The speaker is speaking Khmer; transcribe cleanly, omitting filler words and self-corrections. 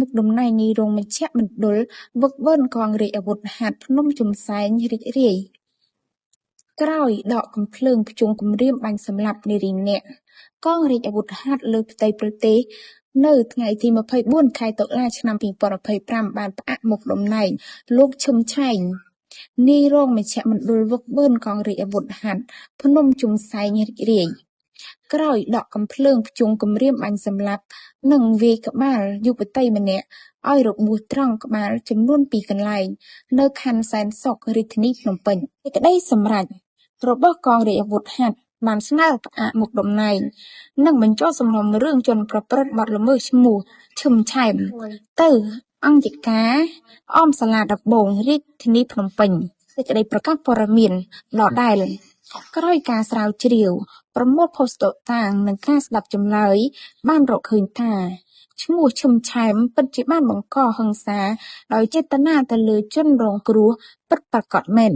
មុខតំណែងនាយរងមជ្ឈមណ្ឌលហ្វឹកហ្វឺនកងរាជអាវុធហត្ថភ្នំជំសែងរីករាយក្រោយដកកាំភ្លើងព្យួងគំរាមបាញ់សម្លាប់នារីម្នាក់កងរាជអាវុធហត្ថលើផ្ទៃប្រទេសនៅថ្ងៃទី24ខែតុលាឆ្នាំ2025បានផ្អាកមុខតំណែងលោកឈឹមឆៃនាយរងមជ្ឈមណ្ឌលហ្វឹកហ្វឺនកងរាជអាវុធហត្ថភ្នំជំសែងរីករាយក្រោយដកកាំភ្លើងព្យួងគំរាមបាញ់សម្លាប់និងវាយក្បាលយុវតីម្នាក់ឲ្យរបួសត្រង់ក្បាលចំនួន2កន្លែងនៅខណ្ឌសែនសុខរាជធានីភ្នំពេញសេចក្តីសម្រេចរបស់កងរាជអាវុធហត្ថបានស្នើផ្អាកមុខតំណែងនិងបញ្ចូលសំណុំរឿងជនប្រព្រឹត្តបទល្មើសឈ្មោះឈឹមឆែមទៅអង្គាការអមសាលាដំបងរាជធានីភ្នំពេញសេចក្តីប្រកាសព័ត៌មានដដែលក្រោយការស្រាវជ្រាវប្រមូលភស្តុតាងនិងការស្ដាប់ចម្លើយបានរកឃើញថាឈ្មោះឈឹមឆែមពិតជាបានបង្កហិង្សាដោយចេតនាទៅលើជនរងគ្រោះពិតប្រាកដមែន